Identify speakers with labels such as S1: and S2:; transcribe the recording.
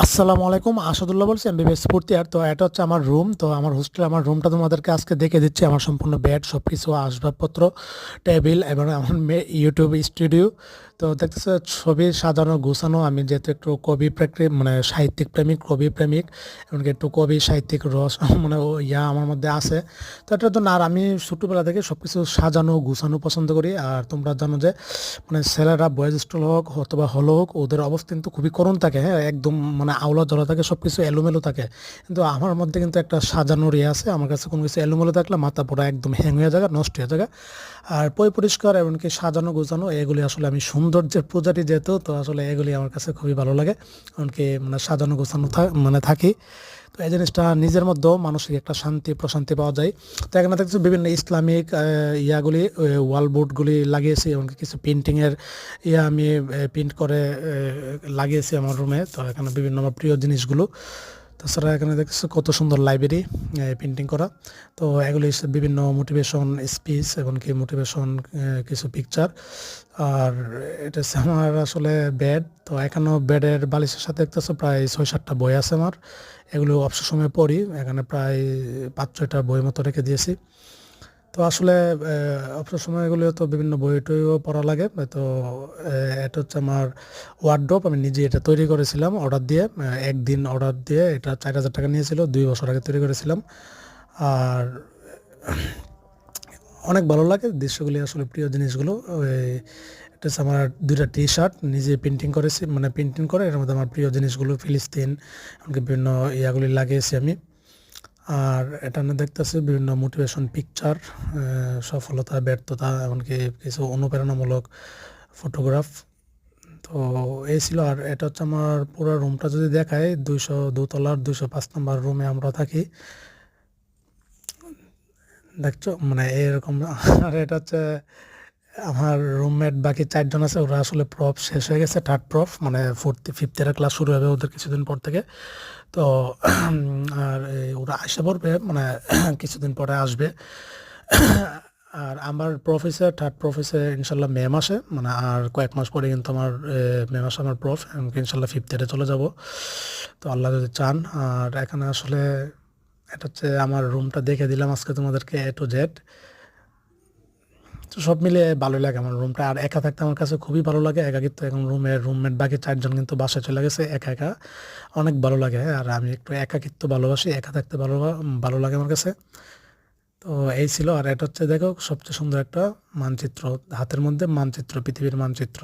S1: আসসালামু আলাইকুম, আসাদুল্লাহ বলছি, এমবিবিএস ফোর্থ ইয়ার। তো এটা হচ্ছে আমার রুম। তো আমার হোস্টেল, আমার রুমটা তোমাদেরকে আজকে দেখে দিচ্ছি। আমার সম্পূর্ণ বেড, সব কিছু আসবাবপত্র, টেবিল এবং আমার ইউটিউব স্টুডিও। তো দেখতেছে ছবি সাজানো গোছানো। আমি যেহেতু একটু কবি প্রেমিক, মানে সাহিত্যিক প্রেমিক, কবি প্রেমিক, এমনকি একটু কবি সাহিত্যিক রস মানে আমার মধ্যে আছে। তো এটার জন্য আর আমি ছোটোবেলা থেকে সব কিছু সাজানো গুছানো পছন্দ করি। আর তোমরা জানো যে মানে ছেলেরা বয়েজ স্কুল হোক অথবা হল হোক, ওদের অবস্থা কিন্তু খুবই করুণ থাকে। হ্যাঁ, একদম মানে আওলা জলা থাকে, সব কিছু এলোমেলো থাকে। কিন্তু আমার মধ্যে কিন্তু একটা সাজানোর ইয়ে আছে। আমার কাছে কোনো কিছু এলোমেলো থাকলে মাথা পোড়া একদম হ্যাং হয়ে যায়, নষ্ট হয়ে যায়। আর পরিষ্কার এমনকি সাজানো গোছানো, এগুলি আসলে আমি সৌন্দর্যের পূজারি যেহেতু, তো আসলে এগুলি আমার কাছে খুবই ভালো লাগে। এমনকি মানে সাজানো গোছানো মানে থাকি। তো এই জিনিসটা নিজের মধ্যেও মানসিক একটা শান্তি প্রশান্তি পাওয়া যায়। তো এখানে দেখছি বিভিন্ন ইসলামিক ইয়াগুলি, ওয়াল বোর্ডগুলি লাগিয়েছি, এমনকি কিছু পেন্টিংয়ের আমি প্রিন্ট করে লাগিয়েছি আমার রুমে। তো এখানে বিভিন্ন আমার প্রিয় জিনিসগুলো। তাছাড়া এখানে দেখছি কত সুন্দর লাইব্রেরি পেন্টিং করা। তো এগুলি বিভিন্ন মোটিভেশন স্পিচ, এমনকি মোটিভেশন কিছু পিকচার। আর এটা হচ্ছে আমার আসলে বেড। তো এখানেও বেডের বালিশের সাথে দেখতেছো প্রায় 6-7টা বই আছে আমার। এগুলো অবসর সময় পড়ি। এখানে প্রায় 5-6টা বই মতো রেখে দিয়েছি। তো আসলে অবসর সময়গুলো তো বিভিন্ন বই টইও পড়া লাগে। তো এটা হচ্ছে আমার ওয়ার্ড্রোব। আমি নিজে এটা তৈরি করেছিলাম অর্ডার দিয়ে। একদিন অর্ডার দিয়ে এটা 4,000 টাকা নিয়েছিল, 2 বছর আগে তৈরি করেছিলাম। আর অনেক ভালো লাগে দৃশ্যগুলি, আসলে প্রিয় জিনিসগুলো। ওই এটা হচ্ছে আমার 2টা টি শার্ট নিজে পেন্টিং করেছি, মানে পেন্টিং করে এর মধ্যে আমার প্রিয় জিনিসগুলো ফিলিস্তিন, এমনকি বিভিন্ন ইয়াগুলি লাগিয়েছি আমি। আর এটা না দেখতেছি বিভিন্ন মোটিভেশন পিকচার, সফলতা ব্যর্থতা, এমনকি কিছু অনুপ্রেরণামূলক ফটোগ্রাফ। তো এই ছিল। আর এটা হচ্ছে আমার পুরো রুমটা যদি দেখায়, 202 তলার 205 নম্বর রুমে আমরা থাকি। দেখছো মানে এরকম। আর এটা হচ্ছে আমার রুমমেট, বাকি 4জন আছে, ওরা আসলে প্রফ শেষ হয়ে গেছে, থার্ড প্রফ, মানে ফোর্থ ফিফথ ইয়ারের ক্লাস শুরু হবে ওদের কিছুদিন পর থেকে। তো আর ওরা আসে পড়বে, মানে কিছুদিন পরে আসবে। আর আমার প্রফেসর, থার্ড প্রফেসর ইনশাল্লাহ মে মাসে, মানে আর কয়েক মাস পরে কিন্তু আমার মে মাসে আমার প্রফ, ইনশাল্লাহ ফিফথ ইয়ারে চলে যাব, তো আল্লাহ যদি চান। আর এখানে আসলে এটা হচ্ছে আমার রুমটা দেখে দিলাম আজকে তোমাদেরকে A to Z। তো সব মিলিয়ে ভালোই লাগে আমার রুমটা। আর একা থাকতে আমার কাছে খুবই ভালো লাগে, একাকিত্ব। এখন রুমমেট বাকি 4জন কিন্তু বাসায় চলে গেছে। একা একা অনেক ভালো লাগে। আর আমি একটু একাকিত্ব ভালোবাসি, একা থাকতে ভালো ভালো লাগে আমার কাছে। তো এই ছিল। আর এটা হচ্ছে দেখো সবচেয়ে সুন্দর একটা মানচিত্র, হাতের মধ্যে মানচিত্র, পৃথিবীর মানচিত্র।